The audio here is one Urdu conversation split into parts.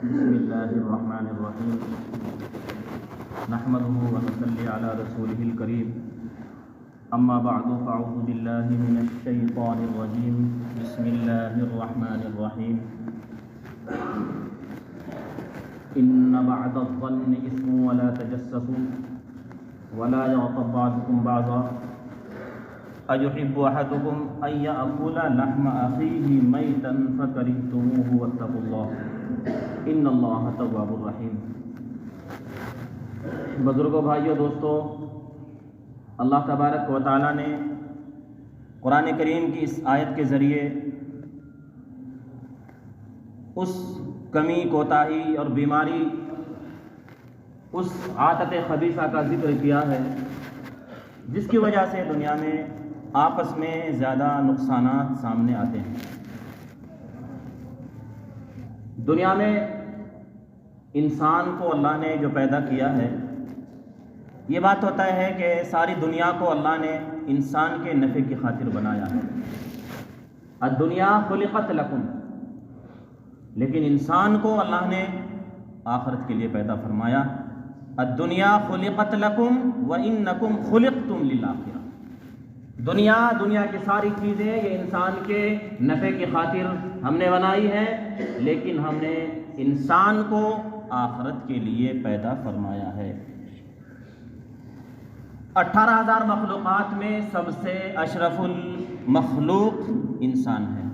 بسم اللہ الرحمن الرحیم نحمده ونصلی علی رسوله الکریم اما بعد فاعوذ باللہ من الشیطان الرجیم بسم اللہ الرحمن الرحیم ان بعد الظن اثم ولا تجسسوا ولا یغتب بعضکم بعضا أيحب أحدكم أن يأكل لحم أخيه ميتا فكرهتموه واتقوا الله إن الله تواب رحيم۔ بزرگوں، بھائیوں، دوستوں، اللہ تبارک و تعالیٰ نے قرآن کریم کی اس آیت کے ذریعے اس کمی، کوتاہی اور بیماری، اس عادت خبیثہ کا ذکر کیا ہے جس کی وجہ سے دنیا میں آپس میں زیادہ نقصانات سامنے آتے ہیں۔ دنیا میں انسان کو اللہ نے جو پیدا کیا ہے، یہ بات ہوتا ہے کہ ساری دنیا کو اللہ نے انسان کے نفع کی خاطر بنایا ہے۔ الدنیا خلقت لکم، لیکن انسان کو اللہ نے آخرت کے لیے پیدا فرمایا۔ الدنیا خلقت لکم وانکم خلقتم للآخرہ۔ دنیا کی ساری چیزیں یہ انسان کے نفع کی خاطر ہم نے بنائی ہیں، لیکن ہم نے انسان کو آخرت کے لیے پیدا فرمایا ہے۔ 18,000 مخلوقات میں سب سے اشرف المخلوق انسان ہے۔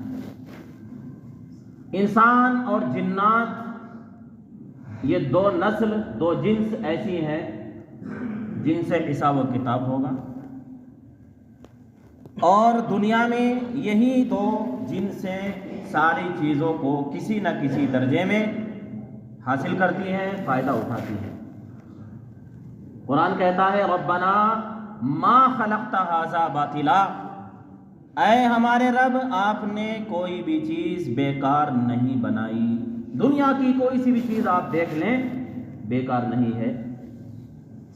انسان اور جنات یہ دو نسل، دو جنس ایسی ہیں جن سے حساب و کتاب ہوگا، اور دنیا میں یہی دو جنسیں ساری چیزوں کو کسی نہ کسی درجے میں حاصل کرتی ہیں، فائدہ اٹھاتی ہیں۔ قرآن کہتا ہے ربنا ما خلقت ھذا باطلا، اے ہمارے رب، آپ نے کوئی بھی چیز بیکار نہیں بنائی۔ دنیا کی کوئی سی بھی چیز آپ دیکھ لیں بیکار نہیں ہے۔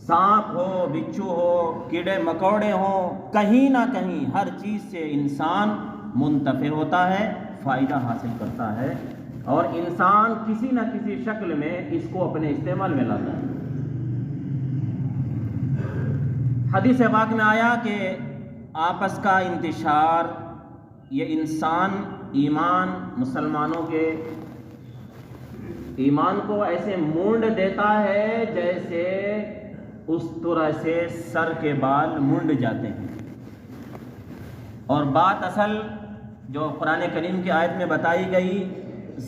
سانپ ہو، بچھو ہو، کیڑے مکوڑے ہوں، کہیں نہ کہیں ہر چیز سے انسان منتفع ہوتا ہے، فائدہ حاصل کرتا ہے، اور انسان کسی نہ کسی شکل میں اس کو اپنے استعمال میں لاتا ہے۔ حدیث پاک میں آیا کہ آپس کا انتشار یہ انسان مسلمانوں کے ایمان کو ایسے مونڈ دیتا ہے جیسے اس طرح سے سر کے بال منڈ جاتے ہیں۔ اور بات اصل جو قرآن کریم کی آیت میں بتائی گئی،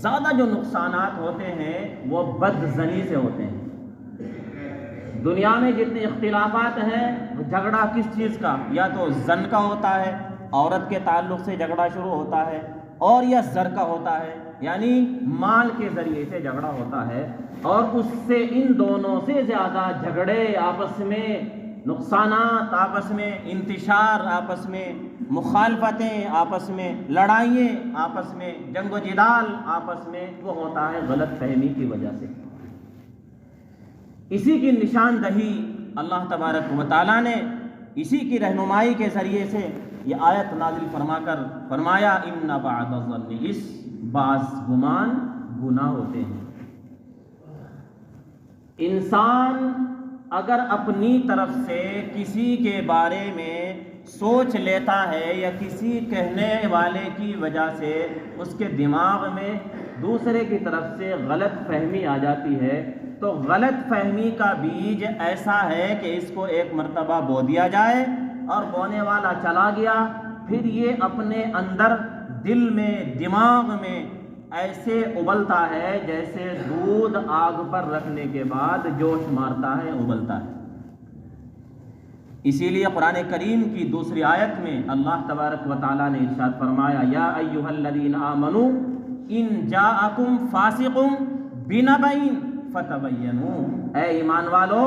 زیادہ جو نقصانات ہوتے ہیں وہ بد زنی سے ہوتے ہیں۔ دنیا میں جتنے اختلافات ہیں، جھگڑا کس چیز کا؟ یا تو زن کا ہوتا ہے، عورت کے تعلق سے جھگڑا شروع ہوتا ہے، اور یا زر کا ہوتا ہے، یعنی مال کے ذریعے سے جھگڑا ہوتا ہے، اور اس سے ان دونوں سے زیادہ جھگڑے آپس میں، نقصانات آپس میں، انتشار آپس میں، مخالفتیں آپس میں، لڑائییں آپس میں، جنگ و جدال آپس میں، وہ ہوتا ہے غلط فہمی کی وجہ سے۔ اسی کی نشاندہی اللہ تبارک و تعالیٰ نے اسی کی رہنمائی کے ذریعے سے یہ آیت نازل فرما کر فرمایا ان بعد الظن، اس بعض گمان گناہ ہوتے ہیں۔ انسان اگر اپنی طرف سے کسی کے بارے میں سوچ لیتا ہے یا کسی کہنے والے کی وجہ سے اس کے دماغ میں دوسرے کی طرف سے غلط فہمی آ جاتی ہے، تو غلط فہمی کا بیج ایسا ہے کہ اس کو ایک مرتبہ بو دیا جائے اور بونے والا چلا گیا، پھر یہ اپنے اندر دل میں، دماغ میں ایسے ابلتا ہے جیسے دودھ آگ پر رکھنے کے بعد جوش مارتا ہے، ابلتا ہے۔ اسی لیے قرآن کریم کی دوسری آیت میں اللہ تبارک و تعالیٰ نے ارشاد فرمایا یا ایھا الذین آمنوا ان جاءکم فاسق بنبأ فتبینوا، اے ایمان والو،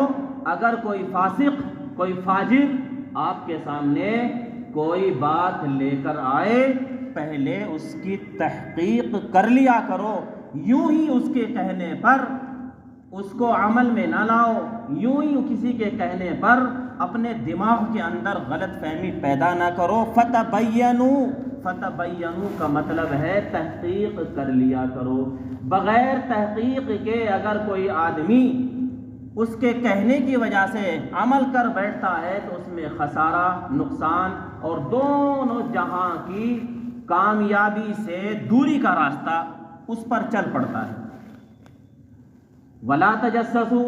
اگر کوئی فاسق، کوئی فاجر آپ کے سامنے کوئی بات لے کر آئے، پہلے اس کی تحقیق کر لیا کرو، یوں ہی اس کے کہنے پر اس کو عمل میں نہ لاؤ، یوں ہی کسی کے کہنے پر اپنے دماغ کے اندر غلط فہمی پیدا نہ کرو۔ فتبینوا، فتبینوا کا مطلب ہے تحقیق کر لیا کرو. بغیر تحقیق کے اگر کوئی آدمی اس کے کہنے کی وجہ سے عمل کر بیٹھتا ہے تو اس میں خسارہ، نقصان اور دونوں جہاں کی کامیابی سے دوری کا راستہ اس پر چل پڑتا ہے. ولا تجسسوا،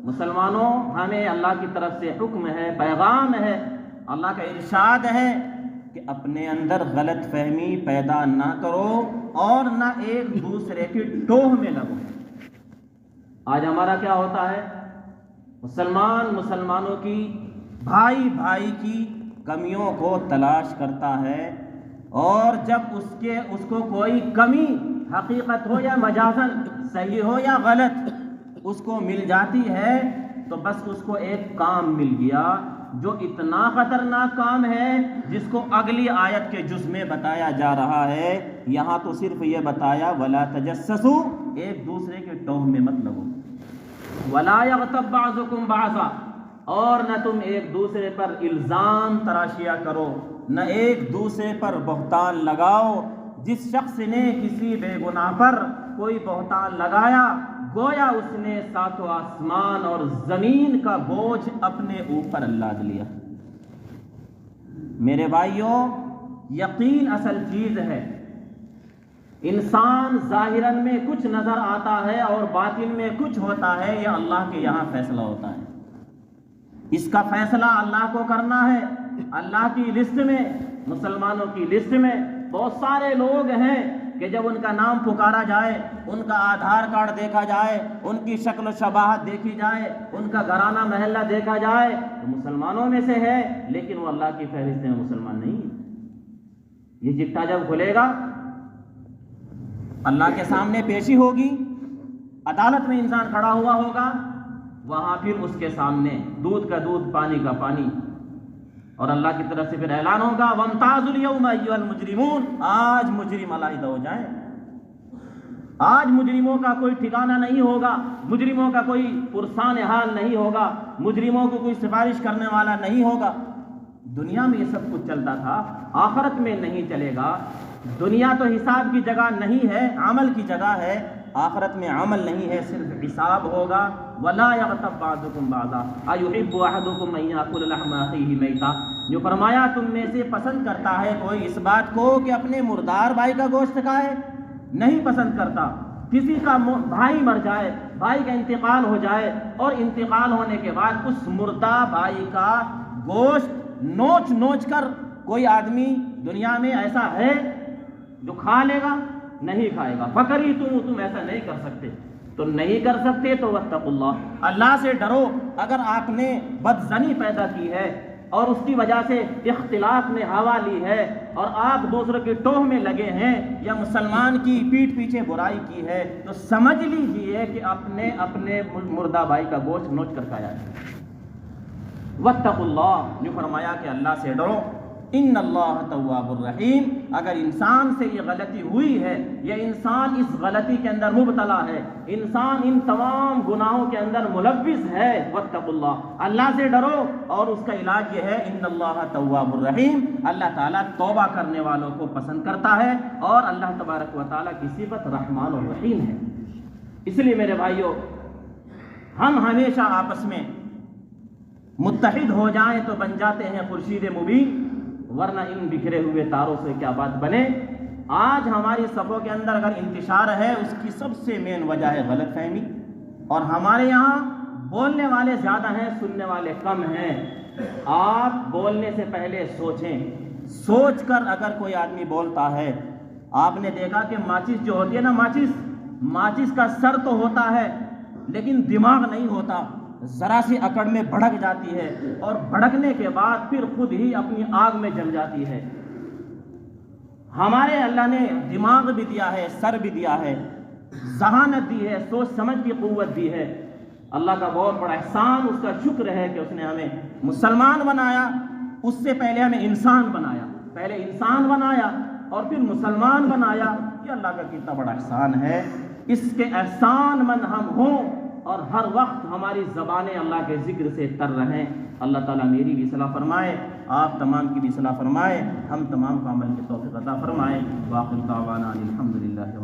مسلمانوں ہمیں اللہ کی طرف سے حکم ہے، پیغام ہے، اللہ کا ارشاد ہے کہ اپنے اندر غلط فہمی پیدا نہ کرو اور نہ ایک دوسرے کی ٹوہ میں لگو. آج ہمارا کیا ہوتا ہے؟ مسلمانوں کی، بھائی کی کمیوں کو تلاش کرتا ہے، اور جب اس کو کوئی کمی حقیقت ہو یا مجازن، صحیح ہو یا غلط، اس کو مل جاتی ہے تو بس اس کو ایک کام مل گیا جو اتنا خطرناک کام ہے جس کو اگلی آیت کے جز میں بتایا جا رہا ہے. یہاں تو صرف یہ بتایا ولا تجسسوا، ایک دوسرے کے ٹوہ میں مت لگو. ولا یغتب بعضکم بعضا، اور نہ تم ایک دوسرے پر الزام تراشیاں کرو، نہ ایک دوسرے پر بہتان لگاؤ. جس شخص نے کسی بے گناہ پر کوئی بہتان لگایا گویا اس نے ساتوں آسمان اور زمین کا بوجھ اپنے اوپر لاد لیا. میرے بھائیوں، یقین اصل چیز ہے. انسان ظاہراً میں کچھ نظر آتا ہے اور باطن میں کچھ ہوتا ہے، یہ اللہ کے یہاں فیصلہ ہوتا ہے. اس کا فیصلہ اللہ کو کرنا ہے. اللہ کی لسٹ میں، مسلمانوں کی لسٹ میں بہت سارے لوگ ہیں کہ جب ان کا نام پکارا جائے، ان کا آدھار کارڈ دیکھا جائے، ان کی شکل و شباہت دیکھی جائے، ان کا گھرانہ محلہ دیکھا جائے تو مسلمانوں میں سے ہے، لیکن وہ اللہ کی فہرست میں مسلمان نہیں ہے. یہ چٹا جب کھلے گا، اللہ کے سامنے پیشی ہوگی، عدالت میں انسان کھڑا ہوا ہوگا، وہاں پھر اس کے سامنے دودھ کا دودھ، پانی کا پانی، اور اللہ کی طرف سے پھر اعلان ہوگا وَامْتَازُوا الْيَوْمَ أَيُّهَا الْمُجْرِمُونَ، آج مجرم علیحدہ ہو جائیں. آج مجرموں کا کوئی ٹھکانہ نہیں ہوگا، مجرموں کا کوئی پرسان حال نہیں ہوگا، مجرموں کو کوئی سفارش کرنے والا نہیں ہوگا. دنیا میں یہ سب کچھ چلتا تھا، آخرت میں نہیں چلے گا. دنیا تو حساب کی جگہ نہیں ہے، عمل کی جگہ ہے. آخرت میں عمل نہیں ہے، صرف حساب ہوگا. وَلَا يَغْتَبْ بَعْضُكُمْ بَعْضًا أَيُحِبُّ أَحَدُكُمْ أَن يَأْكُلَ لَحْمَ أَخِيهِ مَيْتًا، جو فرمایا تم میں سے پسند کرتا ہے کوئی اس بات کو کہ اپنے مردار بھائی کا گوشت کھائے؟ نہیں پسند کرتا. کسی کا بھائی مر جائے، بھائی کا انتقال ہو جائے، اور انتقال ہونے کے بعد اس مردہ بھائی کا گوشت نوچ نوچ کر کوئی آدمی دنیا میں ایسا ہے جو کھا لے گا؟ نہیں کھائے گا. فکری تم ایسا نہیں کر سکتے. تو نہیں کر سکتے تو واتقوا اللہ، اللہ سے ڈرو. اگر آپ نے بدزنی پیدا کی ہے اور اس کی وجہ سے اختلاف نے ہوا لی ہے اور آپ دوسروں کی ٹوہ میں لگے ہیں یا مسلمان کی پیٹھ پیچھے برائی کی ہے تو سمجھ لیجئے کہ اپنے مردہ بھائی کا گوشت نوچ کر کھایا ہے. واتقوا اللہ، جو فرمایا کہ اللہ سے ڈرو. ان اللہ تواب الرحیم. اگر انسان سے یہ غلطی ہوئی ہے یا انسان اس غلطی کے اندر مبتلا ہے، انسان ان تمام گناہوں کے اندر ملوث ہے، واتقوا اللہ، اللہ سے ڈرو. اور اس کا علاج یہ ہے ان اللہ تواب الرحیم، اللہ تعالیٰ توبہ کرنے والوں کو پسند کرتا ہے، اور اللہ تبارک و تعالیٰ کی صفت رحمان الرحیم ہے. اس لیے میرے بھائیوں، ہم ہمیشہ آپس میں متحد ہو جائیں تو بن جاتے ہیں خورشید مبین، ورنہ ان بکھرے ہوئے تاروں سے کیا بات بنے. آج ہماری صفوں کے اندر اگر انتشار ہے، اس کی سب سے مین وجہ ہے غلط فہمی. اور ہمارے یہاں بولنے والے زیادہ ہیں، سننے والے کم ہیں. آپ بولنے سے پہلے سوچیں، سوچ کر اگر کوئی آدمی بولتا ہے. آپ نے دیکھا کہ ماچس جو ہوتی ہے نا، ماچس کا سر تو ہوتا ہے لیکن دماغ نہیں ہوتا. ذرا سی اکڑ میں بھڑک جاتی ہے اور بھڑکنے کے بعد پھر خود ہی اپنی آگ میں جل جاتی ہے. ہمارے اللہ نے دماغ بھی دیا ہے، سر بھی دیا ہے، ذہانت دی ہے، سوچ سمجھ کی قوت دی ہے. اللہ کا بہت بڑا احسان، اس کا شکر ہے کہ اس نے ہمیں مسلمان بنایا. اس سے پہلے ہمیں انسان بنایا، پہلے انسان بنایا اور پھر مسلمان بنایا. یہ اللہ کا کتنا بڑا احسان ہے. اس کے احسان مند ہم ہوں اور ہر وقت ہماری زبانیں اللہ کے ذکر سے تر رہیں. اللہ تعالیٰ میری بھی اصلاح فرمائے. آپ تمام کی بھی اصلاح فرمائے، ہم تمام کو عمل کی توفیق عطا فرمائے۔ واخر دعوانا الحمدللہ۔